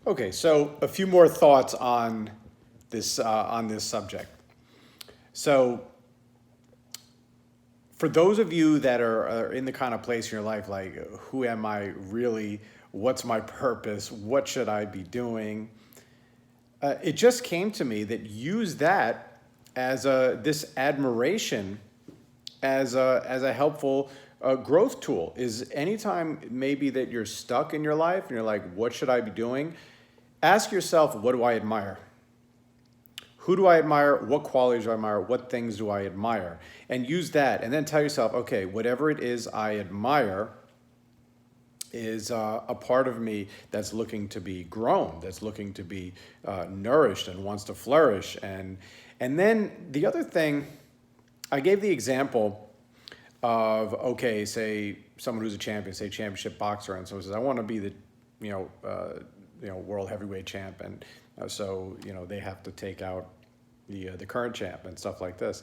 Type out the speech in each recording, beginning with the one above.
Okay, so a few more thoughts on this subject. So, for those of you that are in the kind of place in your life, like, who am I really? What's my purpose? What should I be doing? It just came to me that use that as this admiration as a helpful growth tool. Is anytime maybe that you're stuck in your life and you're like, what should I be doing? Ask yourself, what do I admire? Who do I admire? What qualities do I admire? What things do I admire? And use that, and then tell yourself, okay, whatever it is I admire is a part of me that's looking to be grown, that's looking to be nourished and wants to flourish. And then the other thing, I gave the example of, okay, say someone who's a champion, say championship boxer, and so says, I want to be the, you know, world heavyweight champ, and so they have to take out the current champ and stuff like this.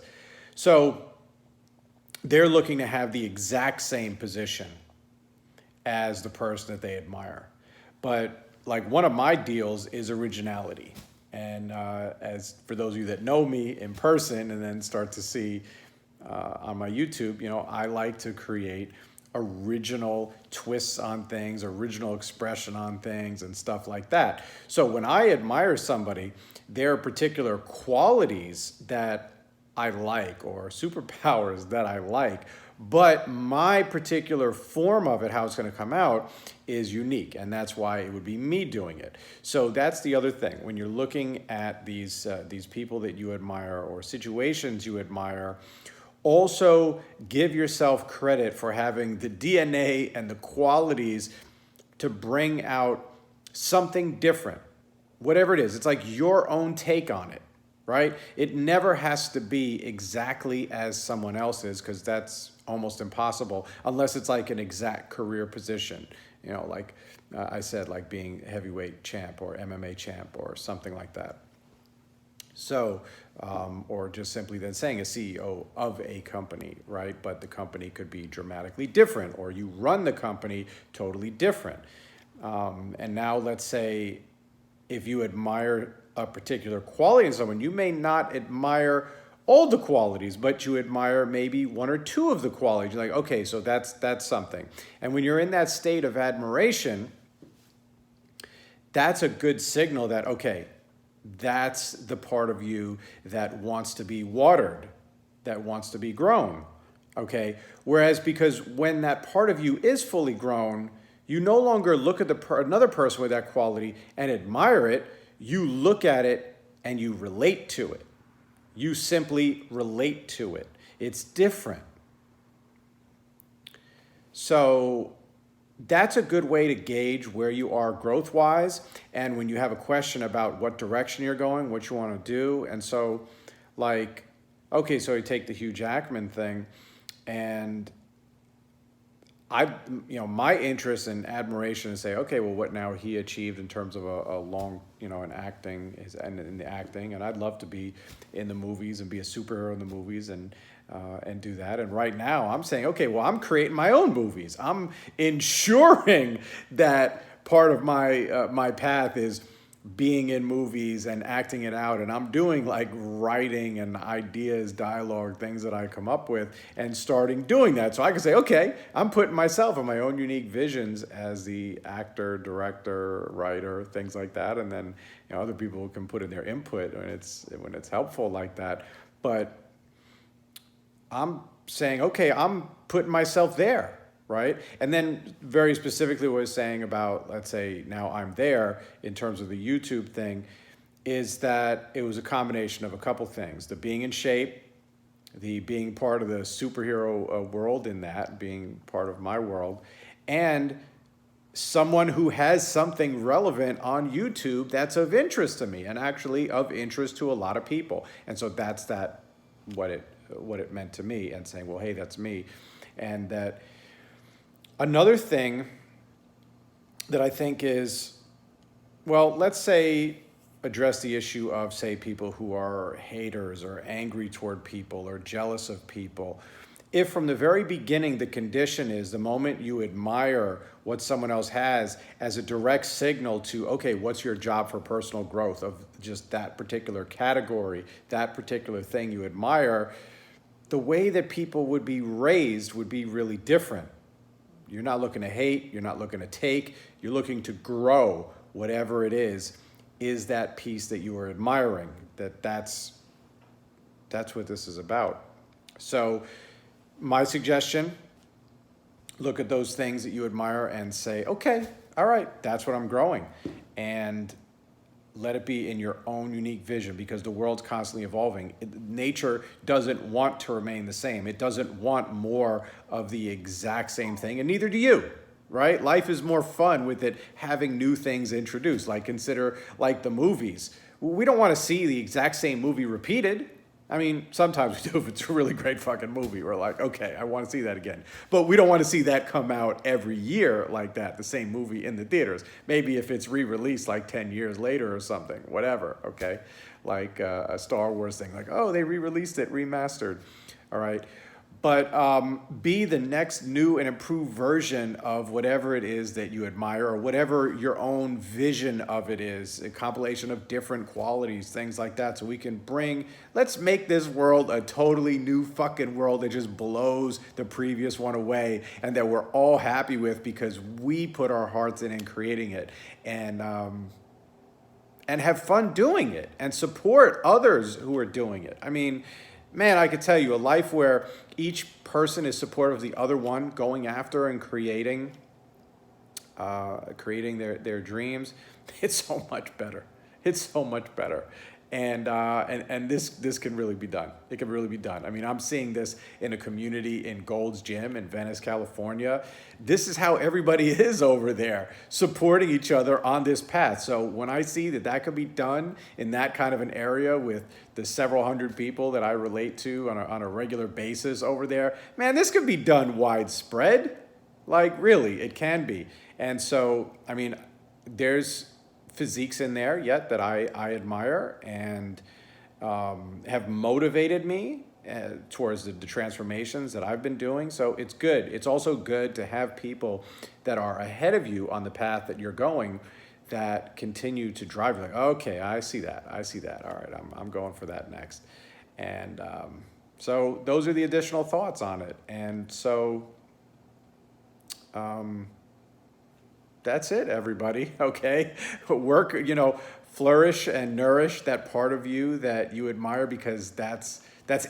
So they're looking to have the exact same position as the person that they admire. But like, one of my deals is originality. And as for those of you that know me in person and then start to see on my YouTube, I like to create original twists on things, original expression on things, and stuff like that. So when I admire somebody, there are particular qualities that I like or superpowers that I like, but my particular form of it, how it's going to come out, is unique, and that's why it would be me doing it. So that's the other thing. When you're looking at these people that you admire or situations you admire, also give yourself credit for having the DNA and the qualities to bring out something different, whatever it is. It's like your own take on it, right? It never has to be exactly as someone else's, because that's almost impossible unless it's like an exact career position, like I said, like being heavyweight champ or MMA champ or something like that. So, or just simply then saying a CEO of a company, right? But the company could be dramatically different, or you run the company totally different. And now let's say if you admire a particular quality in someone, you may not admire all the qualities, but you admire maybe one or two of the qualities. You're like, okay, so that's something. And when you're in that state of admiration, that's a good signal that, okay, that's the part of you that wants to be watered, that wants to be grown. Okay. Whereas, because when that part of you is fully grown, you no longer look at another person with that quality and admire it. You look at it and you relate to it. You simply relate to it. It's different. So that's a good way to gauge where you are growth wise. And when you have a question about what direction you're going, what you want to do. And so, like, okay, so you take the Hugh Jackman thing, and my interest and admiration is say, okay, well, what now he achieved in terms of a long, in acting, and in the acting, and I'd love to be in the movies and be a superhero in the movies and do that. And right now, I'm saying, okay, well, I'm creating my own movies. I'm ensuring that part of my path is being in movies and acting it out, and I'm doing like writing and ideas, dialogue, things that I come up with, and starting doing that. So I can say, okay, I'm putting myself in my own unique visions as the actor, director, writer, things like that, and then other people can put in their input when it's helpful like that. But I'm saying, okay, I'm putting myself there, right? And then very specifically what I was saying about, let's say now I'm there in terms of the YouTube thing, is that it was a combination of a couple things. The being in shape, the being part of the superhero world in that, being part of my world, and someone who has something relevant on YouTube that's of interest to me and actually of interest to a lot of people. And so that's what it meant to me, and saying, well, hey, that's me. And that another thing that I think is, well, let's say address the issue of, say, people who are haters or angry toward people or jealous of people. if from the very beginning the condition is the moment you admire what someone else has as a direct signal to, okay, what's your job for personal growth of just that particular category, that particular thing you admire, the way that people would be raised would be really different. You're not looking to hate, you're not looking to take, you're looking to grow whatever it is that piece that you are admiring. That's what this is about. So my suggestion, look at those things that you admire and say, okay, all right, that's what I'm growing. And let it be in your own unique vision, because the world's constantly evolving. Nature doesn't want to remain the same. It doesn't want more of the exact same thing, and neither do you, right? Life is more fun with it having new things introduced. Like, consider like the movies. We don't want to see the exact same movie repeated. I mean, sometimes we do if it's a really great fucking movie. We're like, okay, I want to see that again. But we don't want to see that come out every year like that, the same movie in the theaters. Maybe if it's re-released like 10 years later or something, whatever, okay? Like a Star Wars thing, like, oh, they re-released it, remastered, all right? But be the next new and improved version of whatever it is that you admire, or whatever your own vision of it is, a compilation of different qualities, things like that. So we can let's make this world a totally new fucking world that just blows the previous one away, and that we're all happy with because we put our hearts in creating it. And have fun doing it, and support others who are doing it. I mean, man, I could tell you, a life where each person is supportive of the other one, going after and creating their dreams, it's so much better. It's so much better. And this can really be done. It can really be done. I mean, I'm seeing this in a community in Gold's Gym in Venice, California. This is how everybody is over there, supporting each other on this path. So when I see that could be done in that kind of an area with the several hundred people that I relate to on a regular basis over there, man, this could be done widespread. Like, really, it can be. And so, I mean, there's physiques in there yet that I admire and have motivated me towards the transformations that I've been doing. So it's good. It's also good to have people that are ahead of you on the path that you're going that continue to drive. You're like, okay, I see that. All right, I'm going for that next. And so those are the additional thoughts on it. And so that's it, everybody, okay? Work, flourish and nourish that part of you that you admire, because that's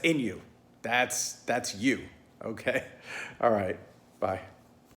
in you. That's you, okay? All right, bye.